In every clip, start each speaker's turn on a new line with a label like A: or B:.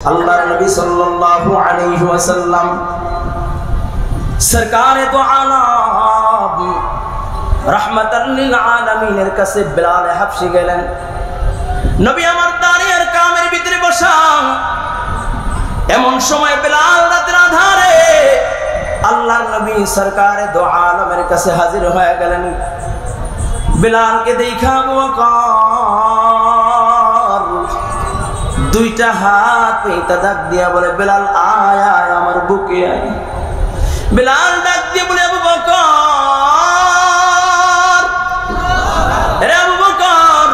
A: अल्लाह नबी सल्लल्लाहु अलैहि वसल्लम सरकार तो आलम रहमतन लिल आलमीনের কাছে বিলাল হাবশী গেলেন। নবী আমার দাঁড়িয়ে কামের ভিতরে বসা, এমন সময় বিলাল রাতের আধারে আল্লাহর নবী সরকারে দো আলমের কাছে হাজির হয়ে গেলেন। বিলালকে দেখা আবু বকর দুইটা হাত পেতে ডাক দিয়া বলে, বিলাল আয় আয় আমার বুকে আয়। বিলাল ডাক দিয়ে বলে, আবু বকর, রে আবু বকর,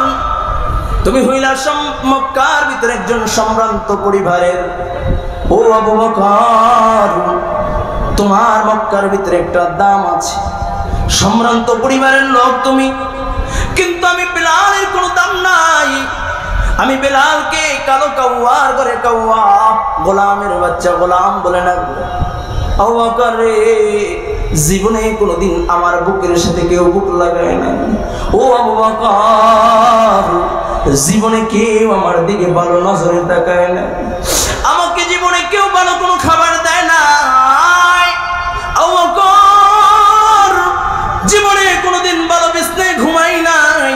A: তুমি হইলা মক্কার ভিতরে একজন সম্ভ্রান্ত পরিবারের। ও আবু বকর, তোমার মক্কার ভিতরে একটা দাম আছে, সম্ভ্রান্ত পরিবারের লোক তুমি, কিন্তু আমি বিলালের কোনো দাম নাই। আমি বিলালকে কালো কাওয়ার করে কাওয়া, গোলামের বাচ্চা গোলাম বলে না। আবু বকর রে, জীবনে কোনোদিন আমার বুকের সাথে কেউ বুক লাগায় না। ও আবু বকর, জীবনে কেউ আমার দিকে ভালো নজরে তাকায় না, আমাকে জীবনে কেউ ভালো কোনো খাবার দেয় না। আবু বকর, জীবনে কোনোদিন ভালো বিছানায় ঘুমাই নাই,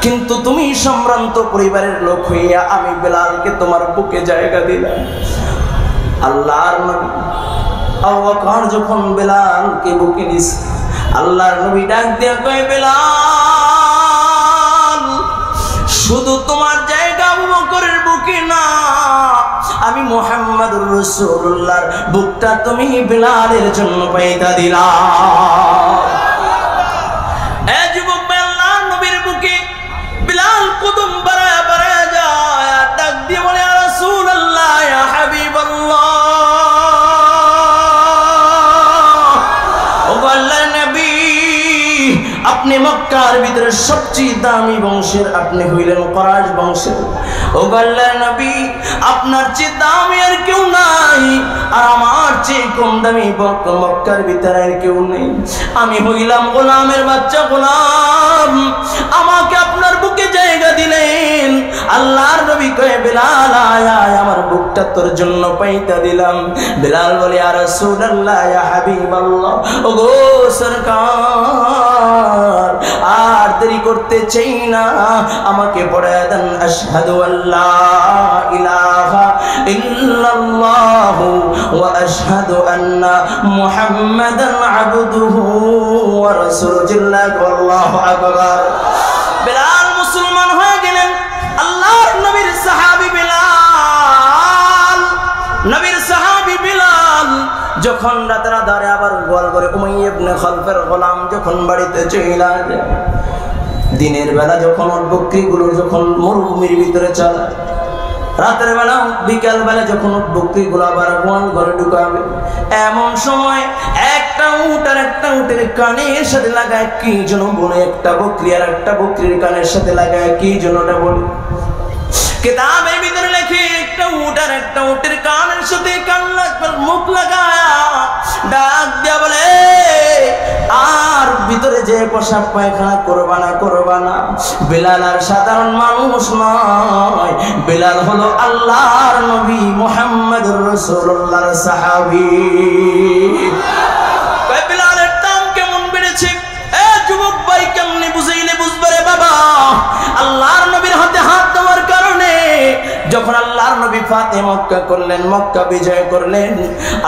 A: কিন্তু তুমি সম্ভ্রান্ত পরিবারের লোক হইয়া আমি বিলালকে তোমার বুকে জায়গা দিলাম। আল্লাহর নবী আবু বকর যখন বিলালকে বুকে নিস, আল্লাহর নবী ডাক দিয়ে কয়, বিলাল, শুধু তোমার জায়গা আবু বকরের বুকে না, আমি মুহাম্মদুর রাসূলুল্লাহর বুকটা তুমি বিলালের জন্য পাইতা দিলা। এ যুবক, আল্লাহর নবীর বুকে বিলাল কদম বাড়ায়া বাড়ায়া যায়, ডাক দিয়ে বলে, ইয়া রাসূলুল্লাহ, ইয়া হাবিবাল্লাহ, ও আল্লাহর নবী, আপনি মক্কার ভিতরে সবচেয়ে দামি বংশের, আপনি হইলেন কুরাইশ বংশের। ও আল্লাহর নবী, আপনার চেয়ে দামি আর কেউ নাই, আর আমার চেয়ে কম দামি মক্কার ভিতরে আর কেউ নেই। আমি হইলাম গোলামের বাচ্চা গোলাম, আমাকে আপনার বুকে জায়গা দিলেন। আল্লাহর নবী কয়, বিলাল আয় আয় আমার বুকটা তোর জন্য পাইতা দিলাম। বিলাল বলে, ইয়া রাসূলুল্লাহ, ইয়া হাবিবাল্লাহ, ও গো সরকার, আর দেরি করতে চাই না, আমাকে পড়ে দেন আশহাদু আল্লা ইলাহা ইল্লাল্লাহ ওয়া আশহাদু আন্না মুহাম্মাদান আবদুহু ওয়া রাসূলুহু। আল্লাহু আকবার। বিলাল মুসলমান হয়ে গেলেন। আল্লাহর নবীর সাহাবী বিলাল, নবীর সাহাবী বিলাল যখন রাতের আধারে আবার গোয়াল করে উমাইয়া ইবনে খালফের গোলাম যখন বাড়িতে চলে যায়, দিনের বেলা যখন বকরিগুলো যখন মরুভূমির ভিতরে চলে, রাতের বেলা বিকাল বেলা যখন বকরিগুলো আবার গোয়াল ঘরে ঢুকাবে, এমন সময় একটা উট আর একটা উটের কানের সাথে লাগায় কি যেন বলে, একটা বকরি আর একটা বকরির কানের সাথে লাগায় কি যেন ওটা বলে। কিতাবের ভিতরে লেখে, একটা উট আর একটা উটের কানের সাথে কান মুখ লাগায়া ডাক দিয়া বলে, আর ভিতরে যে পেশাব পায়খানা করবা না। বিলাল আর সাধারণ মানুষ নয়, বিলাল হলো আল্লাহর নবী মুহাম্মদুর রাসূলুল্লাহর সাহাবী। বিলালের দাম কেমন বেড়েছে এ যুবক ভাই, কেমনে বুঝাইলে বুঝবে রে বাবা। আল্লাহর নবীর হাতে হাত দেওয়ার কারণে যখন আল্লাহর নবী ফাতে মক্কা করলেন, মক্কা বিজয় করলেন,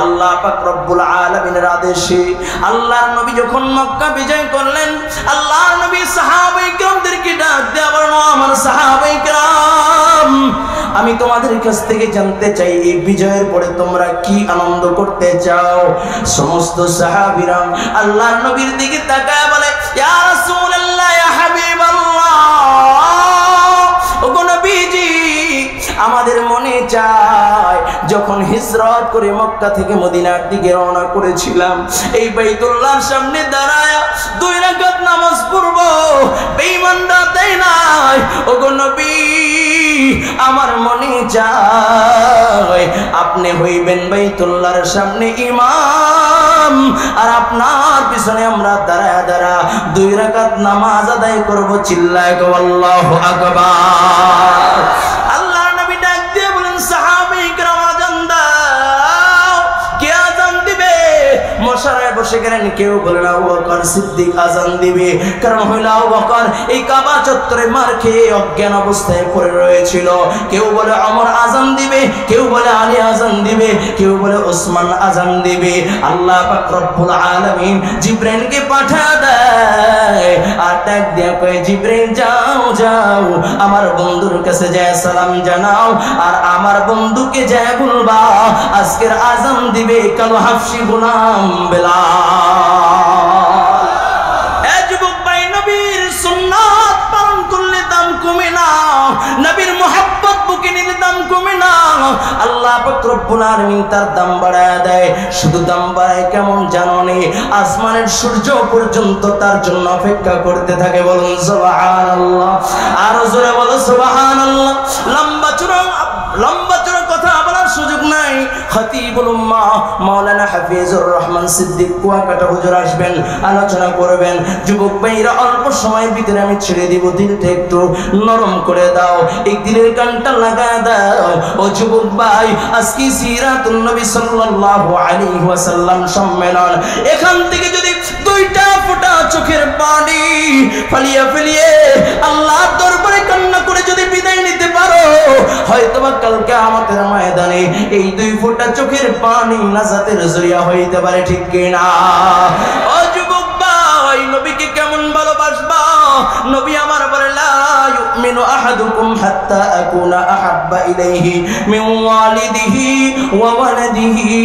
A: আল্লাহ পাক রব্বুল আলামিনের আদেশে আল্লাহর নবী যখন মক্কা বিজয় করলেন, আল্লাহর নবী সাহাবায়ে কিরামদেরকে ডাক দিয়ে বললেন, আমার সাহাবায়ে কিরাম, আমি তোমাদের কাছ থেকে জানতে চাই, এই বিজয়ের পরে তোমরা কি আনন্দ করতে চাও? সমস্ত সাহাবীরা আল্লাহর নবীর দিকে তাকায় বলে, ইয়া রাসূলুল্লাহ, ইয়া হাবিবাল্লাহ, ও নবীজি, আমাদের মনে চায় যখন হিজরত করে মক্কা থেকে মদিনার দিকে রওনা করেছিলাম, এই বাইতুল্লাহর সামনে দাঁড়ায়া 2 রাকাত নামাজ পড়ব, বেঈমানরা দেয় নাই। ও নবী, আমার মনে চায় আপনি হইবেন বাইতুল্লাহর সামনে ইমাম, আর আপনার পিছনে আমরা দাঁড়ায়া দাঁড়া 2 রাকাত নামাজ আদায় করব। চিল্লায় আল্লাহু আকবার। আল্লাহর নবী ডাক দিয়ে বলেন, সাহাবায়ে কিরাম বসে গেলেন। কেউ বলেন আবু বকর সিদ্দিক আজান দিবে, কারণ হইল আবু বকর এই কাবা চত্বরে মার খেয়ে অজ্ঞান অবস্থায় পড়ে রয়েছিল। কেউ বলে ওমর আজান দিবে, কেউ বলে আলী আজান দিবে, কেউ বলে ওসমান আজান দিবে। আল্লাহ পাক রব্বুল আলামিন জিবরাইলকে পাঠা দেয় আর ডাক দিয়ে কয়, জিবরাইল যাও যাও আমার বন্ধুর কাছে যায় সালাম জানাও, আর আমার বন্ধুকে যায় বলবা আজকের আজান দিবে কালো হাফসি গোলাম বেলাল। এ যুবক ভাই, নবীর সুন্নাত পালন করলে দাম কমে না, নবীর মুহাব্বত বুকে নিলে দাম কমে না, আল্লাহ পাক রব্বুল আলামিন তার দাম বাড়ায় দেয়। শুধু দাম বাড়ায় কেমন জানো নি? আসমানের সূর্য পর্যন্ত তার জন্য অপেক্ষা করতে থাকে। বলুন সুবহানাল্লাহ, আর জোরে বলো সুবহানাল্লাহ। লম্বা চূড়া কথা বলার সুযোগ নাই। খতিবুল উম্মাহ মাওলানা হাফিজুর রহমান সিদ্দিক কুয়াকাটা হুজুর আসবেন, আলোচনা করবেন। যুবক ভাইরা অল্প সময়ের ভিতরে আমি ছেড়ে দিব, দিলটা একটু নরম করে দাও, এই দিলের কানটা লাগায় দাও। ও যুবক ভাই, আজকে সিরাতুন নবী সাল্লাল্লাহু আলাইহি ওয়াসাল্লাম সম্মেলন, এখান থেকে যদি দুইটা ফোঁটা চোখের পানি ফেলিয়ে আল্লাহর দরবারে কান্না করে যদি বিদায় নিতে পারো, হয়তোবা কাল কিয়ামতের ময়দানে এই দুই ফোঁটা চোখের পানি নাজাতের জরিয়া হইতে পারে, ঠিক কিনা? ও যুবক ভাই, নবীকে কেমন ভালোবাসবা? নবী আমার বলে, লা ইউমিনু আহাদুকুম হাত্তা আকুনা আহাব্বা ইলাইহি মিন ওয়ালিদিহি ওয়া ওয়ালাদিহি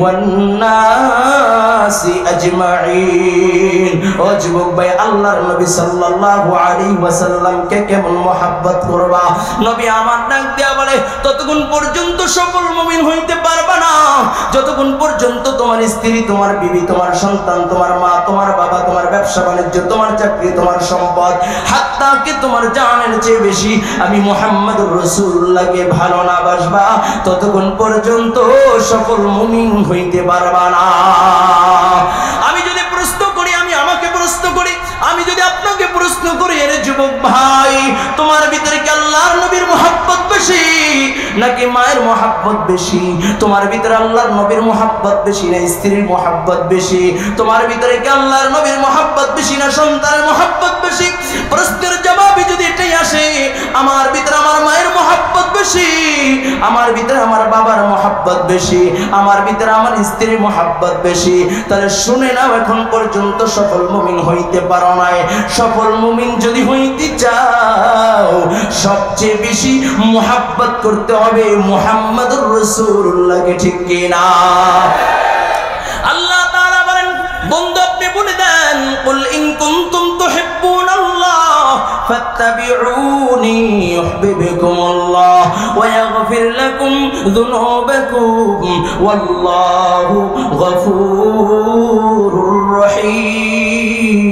A: ওয়ান নাসি আজমাইন। ও যুবক ভাই, আল্লাহর নবী সাল্লাল্লাহু আলাইহি ওয়াসাল্লামকে কেমন মহব্বত করবা? নবী আমার ডাক দেয়া বলে, ততক্ষণ পর্যন্ত সফল মুমিন হইতে পারবা না যতক্ষণ পর্যন্ত তোমার স্ত্রী, তোমার বিবি, তোমার সন্তান, তোমার মা, তোমার বাবা, তোমার ব্যবসা বাণিজ্য, তোমার চাকরি, তোমার সম্পদ, হাত্তাকে তোমার জানের চেয়ে বেশি আমি মুহাম্মদুর রাসূলুল্লাহকে ভালো না বাসবা, ততক্ষণ পর্যন্ত সফল মুমিন হইতে পারবা না। আমি যদি প্রশ্ন করি, আমি আমাকে প্রশ্ন করি, আমি যদি আপনাকে প্রশ্ন করি, এর যুবক ভাই, তোমার ভিতরে কি আল্লাহর নবীর মহব্বত বেশি নাকি মায়ের মহব্বত বেশি? তোমার ভিতরে আল্লাহর নবীর মহব্বত বেশি না স্ত্রীর মহব্বত বেশি? তোমার ভিতরে কি আল্লাহর নবীর মহব্বত বেশি না সন্তানের মহব্বত বেশি? প্রশ্নের জবাবে যদি এটাই আসে, আমার ভিতরে আমার মায়ের মহব্বত বেশি, আমার ভিতরে আমার বাবার মহব্বত বেশি, আমার ভিতরে আমার স্ত্রীর মহব্বত বেশি, তাহলে শুনে নাও, এখন পর্যন্ত সফল মুমিন হইতে পারো নাই। সফল মুমিন যদি হইতে চাও, সবচেয়ে বেশি মহব্বত করতে হবে মুহাম্মদুর রাসূলুল্লাহকে, ঠিক কিনা? আল্লাহ তাআলা বলেন, বন্ধু আপনি বলে দেন, কুল ইন কুনতুম তুহিব্বুনাল্লাহ ফাত্তাবিউনি ইউহিব্বুকুমুল্লাহ ওয়া ইয়াগফির লাকুম যুনুবাকুম ওয়াল্লাহু গফুরুর রহিম।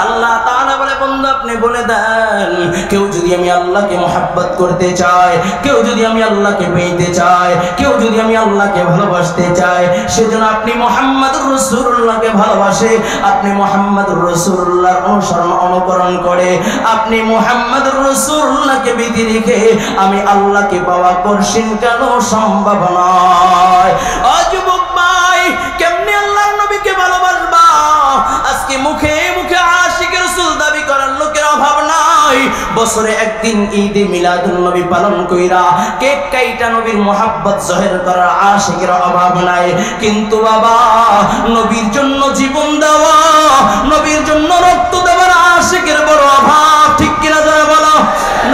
A: আল্লাহ তাআলা বলে, বন্ধু আপনি বলে দেন, কেউ যদি আমি আল্লাহকে মহব্বত করতে চায়, কেউ যদি আমি আল্লাহকে পেতে চায়, কেউ যদি আমি আল্লাহকে ভালোবাসতে চায়, সেজন্য আপনি মুহাম্মদুর রাসূলুল্লাহকে ভালোবাসে, আপনি মুহাম্মদুর রাসূলুল্লাহর অনুসরণ অনুকরণ করে, আপনি মুহাম্মদুর রাসূলুল্লাহকে বিধি রেখে আমি আল্লাহকে পাওয়া কঠিন কেন সম্ভব নয়। ও যুবক ভাই, কেমনে আল্লাহর নবীকে ভালোবাসবা? আজকে মুখে মুখে আশিকের রাসূল দাবি করার লোকের অভাব নাই। বছরে একদিন ঈদে মিলাদুন নবী পালন কইরা কেক কাইটা নবীর মহব্বত জহির করার আশিকের অভাব নাই। কিন্তু বাবা, নবীর জন্য জীবন দেওয়া, নবীর জন্য রক্ত দেওয়ার আশিকের বড় অভাব, ঠিক কিনা যারা বলো?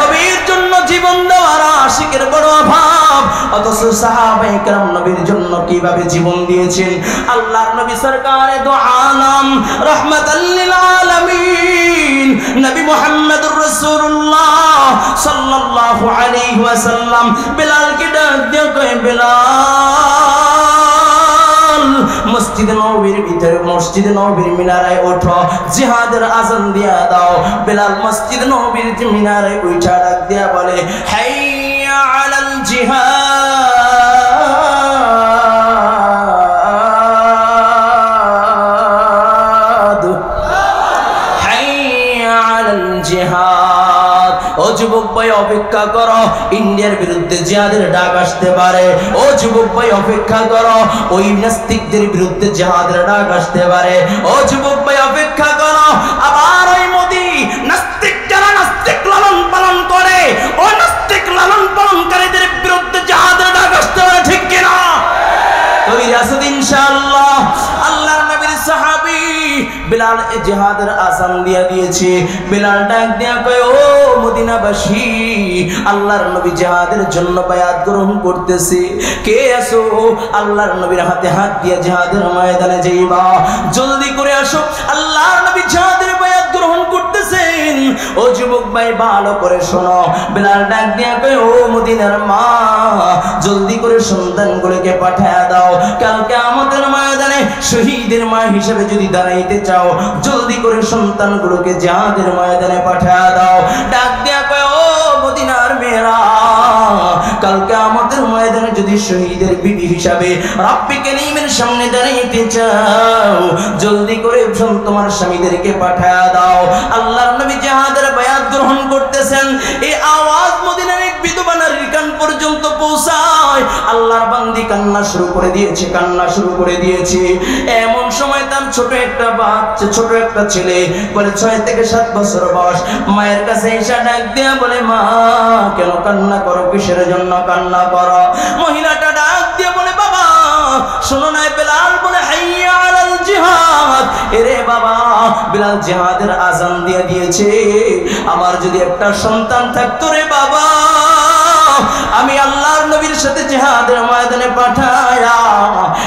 A: নবীর জন্য জীবন দেওয়ার আশিকের বড় অভাব। অথচ সাহাবায়ে কেরাম নবীর জন্য কিভাবে জীবন দিয়েছেন। আল্লাহর নবী সরকারে দো আলম রাহমাতাল লিল আলামিন নবী মুহাম্মদুর রাসূলুল্লাহ সাল্লাল্লাহু আলাইহি ওয়াসাল্লাম বিলালকে ডাক দিয়ে কয়, বিলাল মসজিদে নববীর ভিতরে, মসজিদে নববীর মিনারায় ওঠো, জিহাদের আযান দিয়া দাও। বিলাল মসজিদে নববীর মিনারায় উঠা ডাক দিয়া বলে, হাইয়া আলাল জিহাদ, হাইয়া আলাল জিহাদ। ও যুবক ভাই অপেক্ষা করো, ইন্ডিয়ার বিরুদ্ধে জিহাদের ডাক আসতে পারে। ও যুবক ভাই অপেক্ষা করো, ওই নাস্তিকদের বিরুদ্ধে জিহাদের ডাক আসতে পারে। ও যুবক ভাই অপেক্ষা করো, আবার ওই মোদি নাস্তিক যারা নাস্তিক লালন পালন করে, ও নাস্তিক লালন পালনকারীদের বিরুদ্ধে জিহাদের ডাক আসতে পারে। ঠিক কিনা? তৈরি আছেন ইনশাআল্লাহ? আল্লাহর নবীর সাহাবী বিলাল জিহাদের আযান দিয়ে দিয়েছে। বিলাল ডাক দিয়া কয়, ও মদিনাবাসী, আল্লাহর নবী জিহাদের জন্য বায়াত গ্রহণ করতেছে, কে আসো? আল্লাহর নবীর হাতে হাত দিয়ে জিহাদের ময়দানে যাইবা, জলদি করে আসো, আল্লাহর নবী জিহাদের বায়াত গ্রহণ করতেছেন। ও যুবক ভাই ভালো করে শোনো, বিলাল ডাক দিয়া কয়, ও মদিনার মা, জলদি করে সন্তানগুলোকে পাঠায়া দাও, কালকে আমাদের ময়দানে শহীদের মা হিসেবে যদি দাঁড়াইতে চাও, জলদি করে সন্তানগুলোকে জিহাদের ময়দানে পাঠায়া দাও। ডাক দিয়া কয়, ও মদিনার মেয়েরা, কালকে আমাদের ময়দানে যদি শহীদের বিবি হিসাবে রব্বে কারীমের সামনে দাঁড়াইতে চাও, জলদি করে তোমার স্বামীদেরকে পাঠায়া দাও। আল্লাহর নবী জিহাদের বায়াত গ্রহণ করতেছেন, এই আওয়াজ মদিনার এক বিধবা নারীর কান পর্যন্ত পৌঁছায়। আল্লাহর বান্দি কান্না শুরু করে দিয়েছে, কান্না শুরু করে দিয়েছে। এমন সময় তার ছোট একটা বাচ্চা, ছোট একটা ছেলে বলে 6 থেকে 7 বছর বয়স, মায়ের কাছে এসে ডাক দিয়া বলে, মা কেন কান্না করো, কিসের জন্য কান্না করো? মহিলাটা ডাক দিয়ে বলে, বাবা শোনো না, বিলাল বলে হাইয়া আলাল জিহাদ। এরে বাবা, বিলাল জিহাদের আযান দিয়ে দিয়েছে, আমার যদি একটা সন্তান থাকতো রে বাবা, আমি আল্লাহর নবীর সাথে জিহাদের ময়দানে পাঠায়া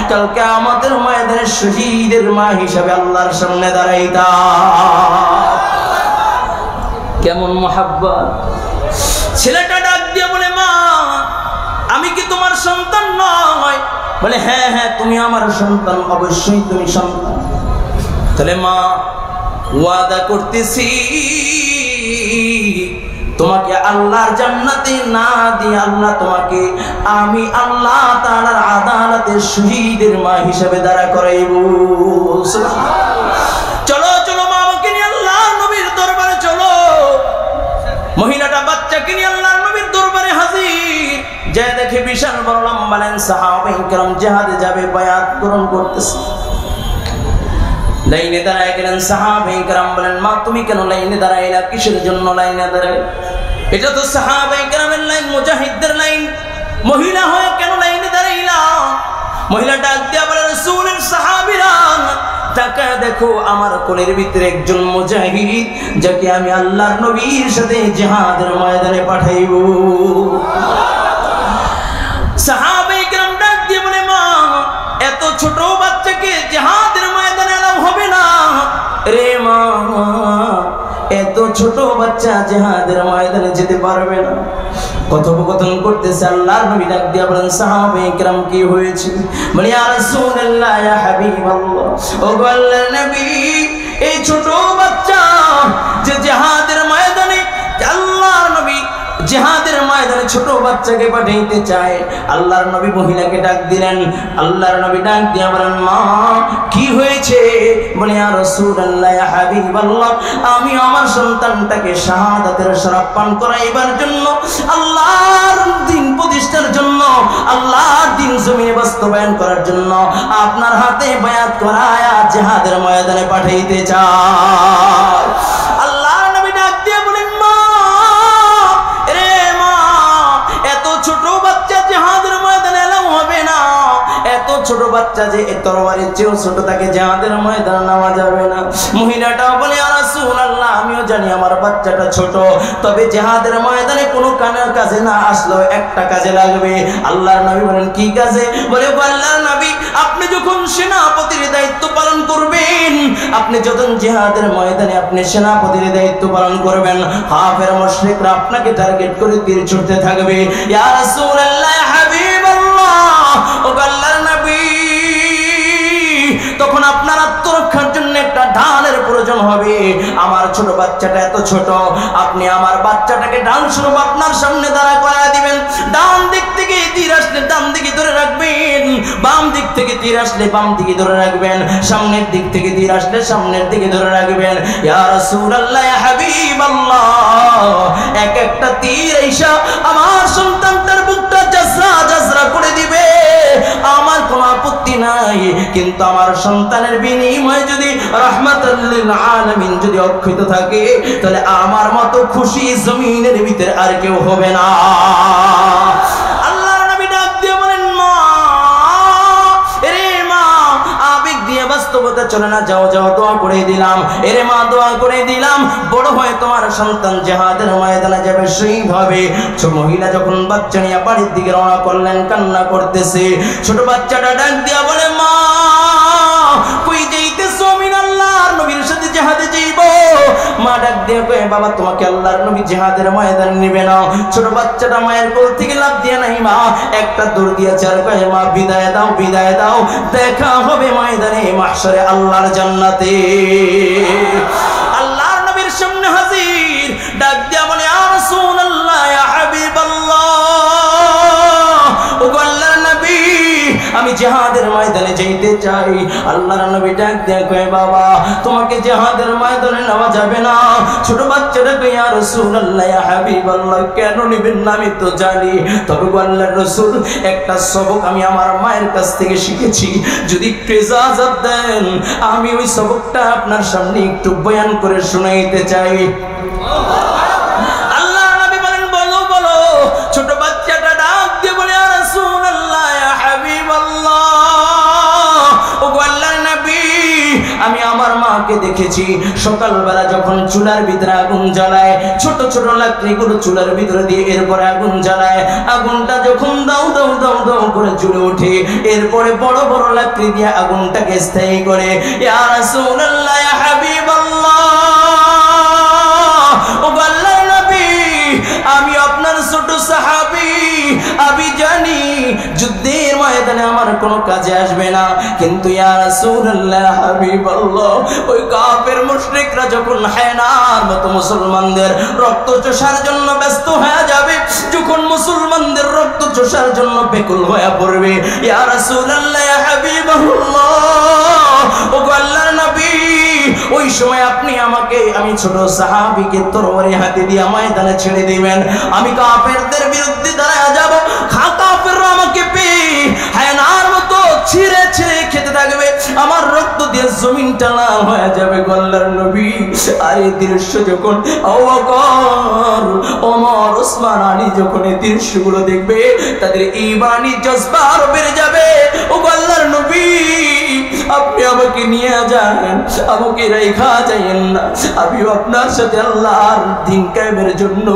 A: কালকে আমাদের ময়দানে শহীদের মা হিসাবে আল্লাহর সামনে দাঁড়াইতাম। কেমন মোহাব্বত! ছেলেটা ডাক দিয়ে বলে, মা আমি কি তোমার সন্তান নয়? বলে, হ্যাঁ হ্যাঁ তুমি আমার সন্তান, অবশ্যই তুমি সন্তান। তাহলে মা ওয়াদা করতেছি, তোমাকে আল্লাহর জান্নাতে না দিয়ে আল্লাহ তোমাকে আমি আল্লাহ তাআলার আদালতে শহীদের মা হিসেবে দাঁড়া করাইব। চলো চলো মা, আমাকে নিয়ে আল্লাহর নবীর দরবারে চলো। মহিলাটা বাচ্চাকে নিয়ে আল্লাহর নবীর দরবারে হাজির। যে দেখে বিশাল বড় লম্বা লাইন, সাহাবায়ে কেরাম জিহাদে যাবে, বায়াত গ্রহণ করতেছে। লাইনে দাঁড়ায় গেলেন সাহাবায়ে কেরাম। বলেন, মা তুমি কেন লাইনে দাঁড়াইলা, কিসের জন্য লাইনে দাঁড়াই? এটা তো সাহাবায়ে কেরামের লাইন, মুজাহিদদের লাইন, মহিলা হয়ে কেন লাইনে দাঁড়াইলা? মহিলা ডাক দিয়া বলে, রাসূলের সাহাবীরা তাকায় দেখো, আমার কোলের ভিতরে একজন মুজাহিদ, যাকে আমি আল্লাহর নবীর সাথে জিহাদের ময়দানে পাঠাইব। সাহাবায়ে কেরাম ডাক দিয়ে বলে, মা এত ছোট বাচ্চাকে জিহাদের ময়দানে এলাও হবে না রে মা, এত ছোট বাচ্চা জিহাদের ময়দানে যেতে পারবে না। কথোপকথন করতেছে। আল্লাহর নবী ডাক দিয়া বলেন, সাহাবায়ে কেরাম কি হয়েছে? বলে, ইয়া রাসূলুল্লাহ, ইয়া হাবিবাল্লাহ, ও আল্লাহর নবী, এই ছোট বাচ্চা যে জিহাদের ময়দানে, আল্লাহর নবী জিহাদের ময়দানে ছোট বাচ্চাকে পাঠাইতে চায়। আল্লাহর নবী মহিলাকে ডাক দিলেন। আল্লাহর নবী ডাক দিয়া বলেন, মা কি হয়েছে? বলে, ইয়া রাসূলুল্লাহ, ইয়া হাবিবাল্লাহ, আমি আমার সন্তানটাকে শাহাদাতের শরাব পান করাইবার জন্য, আল্লাহর দ্বীন প্রতিষ্ঠার জন্য, আল্লাহর দ্বীন জমিনে বাস্তবায়ন করার জন্য আপনার হাতে বায়াত করায়া জিহাদের ময়দানে পাঠাইতে চাই। আল্লাহর নবী ডাক দিয়া বলেন, মা ছোট বাচ্চা জিহাদের ময়দানে এলাও হবে না। এত ছোট বাচ্চা যে তরবারির চেয়েও ছোট, তাকে জিহাদের ময়দানে নেওয়া যাবে না। মহিলাটা বলে, ইয়া রাসূলুল্লাহ, আমিও জানি আমার বাচ্চাটা ছোট, তবে জিহাদের ময়দানে কোনো কাজে না আসলেও একটা কাজে লাগবে। আল্লাহর নবী বলেন, কি কাজে? বলে, আল্লাহর নবী, আপনি যখন সেনাপতির দায়িত্ব পালন করবেন, আপনি যখন জিহাদের ময়দানে আপনি সেনাপতির দায়িত্ব পালন করবেন, কাফের মুশরিকরা আপনাকে টার্গেট করে তীর ছুড়তে থাকবে। ইয়া রাসূলুল্লাহ, ইয়া হাবিবাল্লাহ, ও আল্লাহর নবী, তখন আপনার আত্মরক্ষার জন্য একটা ঢালের প্রয়োজন হবে। আমার ছোট বাচ্চাটা এত ছোট, আপনি আমার বাচ্চাটাকে ঢাল স্বরূপ আপনার সামনে দাঁড়া করায় দিবেন। ডান দিক থেকে তীর আসলে ডান দিকে ধরে রাখবেন, বাম দিক থেকে তীর আসলে বাম দিকে ধরে রাখবেন, সামনের দিক থেকে তীর আসলে সামনের দিকে ধরে রাখবেন। ইয়া রাসূলুল্লাহ, ইয়া হাবিবাল্লাহ, এক একটা তীর আইসা আমার সন্তানটার বুকটা জাজরা জাজরা করে দিবে, আমার কোনো আপত্তি নাই। কিন্তু আমার সন্তানের বিনিময়ে যদি রাহমাতুল লিল আলামিন যদি অক্ষত থাকে, তাহলে আমার মতো খুশি জমিনের ভিতরে আর কেউ হবে না। আল্লাহর নবী ডাক দিয়ে বলেন, মা, এরে মা, আবেগ দিয়ে বাস্তবতা চলে না, যাও যাও দোয়া করে দিলাম, এরে মা দোয়া করে দিলাম, বড় হয় তোমার সন্তান জিহাদের ময়দানে যাবে, শহীদ হবে। ছোট মহিলা যখন বাচ্চা নিয়ে বাড়ির দিকে রওনা করলেন, কান্না করতেছে। ছোট বাচ্চাটা ডাক দিয়া বলে, মা কই যাইতেছো? আমি আল্লাহর নবীর সাথে জিহাদে যাইব। মা ডাক দিয়ে কয়, বাবা তোমাকে আল্লাহর নবী জিহাদের ময়দানে নিবে না। ছোট বাচ্চাটা মায়ের কোল থেকে লাফ দিয়ে নাই মা, একটা দৌড় দিয়েছে আর কয়, মা বিদায় দাও, বিদায় দাও, দেখা হবে ময়দানে মাহশরে আল্লাহর জান্নাতে। আল্লাহর নবীর সামনে হাজির, ডাক দিয়া বলে, ইয়া রাসূলুল্লাহ, ইয়া হাবিবাল্লাহ, ও আল্লাহর নবী, আমি জিহাদের ময়দানে যাইতে চাই। আল্লাহর নবী ডাক দিয়ে কয়, বাবা তোমাকে জিহাদের ময়দানে নেওয়া যাবে না। ছোট বাচ্চাটা কয়, ইয়া রাসূলুল্লাহ, ইয়া হাবিবাল্লাহ, কেন নিবেন না আমি তো জানি, তবে আল্লাহর রাসূল একটা সবক আমি আমার মায়ের কাছ থেকে শিখেছি, যদি একটু ইজাজত দেন আমি ওই সবকটা আপনার সামনে একটু বয়ান করে শোনাইতে চাই। আল্লাহর নবী বলেন, বলো বলো। ছোট বাচ্চাটা ডাক দিয়ে বলে, ইয়া রাসূলুল্লাহ, ইয়া হাবিবাল্লাহ, ও আল্লাহর নবী, আমি আমার মাকে দেখেছি সকালবেলা যখন চুলার ভিতরে আগুন জ্বালায়, ছোট ছোট লাকড়িগুলো চুলার ভিতরে দিয়ে এরপরে আগুন জ্বালায়, আগুনটা যখন দাউ দাউ দাউ দাউ করে জ্বলে ওঠে, এরপরে বড় বড় লাকড়ি দিয়ে আগুনটাকে স্থায়ী করে। ইয়া রাসূলুল্লাহ, ইয়া হাবিবাল্লাহ, ও আল্লাহর নবী, আমি আপনার ছোট সাহাবী, আমি জানি যুদ্ধের ময়দানে আমার কোনো কাজে আসবে না, কিন্তু ইয়া রাসূলুল্লাহ, হাবিবাল্লাহ, ওই কাফের মুশরিকরা যখন হায়নার মতো মুসলমানদের রক্ত চোষার জন্য ব্যস্ত হয়ে যাবে, যখন মুসলমানদের রক্ত চোষার জন্য বেকুল হয়ে পড়বে, ইয়া রাসূলুল্লাহ, ইয়া হাবিবাল্লাহ, ও আল্লাহর নবী, ওই সময় আপনি আমাকে, আমি ছোট সাহাবীকে তরবারি হাতে দিয়ে ময়দানে ছেড়ে দিবেন, আমি কাফেরদের বিরুদ্ধে দাঁড়ায় যাব, কাফেররা আমাকে পেয়ে হায়নার মতো ছিঁড়ে ছিঁড়ে খেতে থাকবে, আমার রক্ত দিয়ে জমিনটা লাল হয়ে যাবে। আল্লাহর নবী, আর এই দৃশ্য যখন আবু বকর, ওমর, ওসমান, আলী যখন এই দৃশ্যগুলো দেখবে, তাদের ঈমানি জজবা আরো বেড়ে যাবে। ও আল্লাহর নবী, আপনি আমাকে নিয়ে যান, আমাকে রেখা যাইয়েন না, আমিও আপনার সাথে আল্লাহর দ্বীন কায়েমের জন্য,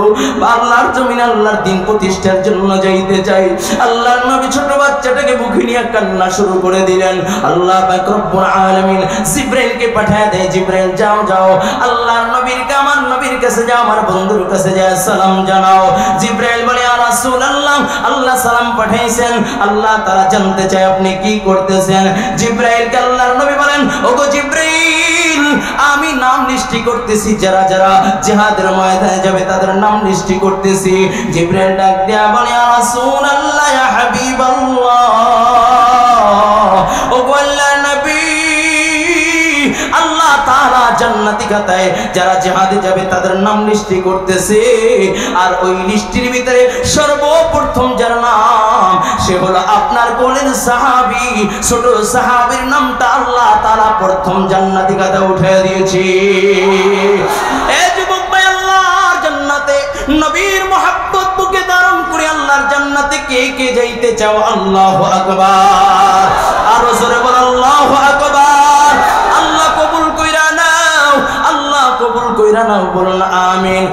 A: আল্লাহর জমিন আল্লাহর দ্বীন প্রতিষ্ঠার জন্য যাইতে চাই। আল্লাহর নবী ছোট বাচ্চাটাকে বুকে নিয়ে কান্না শুরু করে দিলেন। আল্লাহ পাক রব্বুল আলামিন জিবরাইলকে পাঠিয়ে দেয়, জিবরাইল যাও যাও আল্লাহর নবীর আমার নবীর কাছে যাও, আমার বন্ধুর কাছে যা সালাম জানাও। জিবরাইল বলে, ইয়া রাসূলুল্লাহ, আল্লাহ সালাম পাঠাইছেন, আল্লাহ তাআলা জানতে চায় আপনি কি করতেছেন। জিবরাইলকে আল্লাহর নবী বলেন, ওগো জিবরাইল, আমি নাম লিস্টি করতেছি, যারা যারা জিহাদের ময়দানে যাবে তাদের নাম লিস্টি করতেছি। জিবরাইল ডাক দিয়া বলে, ইয়া রাসূলুল্লাহ, ইয়া হাবিবাল্লাহ, ও আল্লাহর নবী, আল্লাহ তাআলা জান্নাতি খাতায় যারা জিহাদে যাবে তাদের নাম লিস্টি করতেছে, আর ওই লিস্টির ভিতরে সর্বপ্রথম যার নাম, সে হলো আপনার কোলের সাহাবী, ছোট সাহাবীর নামটা আল্লাহ তাআলা প্রথম জান্নাতি খাতায় উঠিয়ে দিয়েছে। এই যুবক ভাই, আল্লাহর জান্নাতে নবীর মুহাব্বত বুকে ধারণ করে আল্লাহর জান্নাতে কে কে যাইতে চাও? আল্লাহু আকবার, আরো জোরে বল আল্লাহু আকবার। আল্লাহ কবুল কইরা নাও, আল্লাহ কবুল কইরা নাও, বলুন আমিন।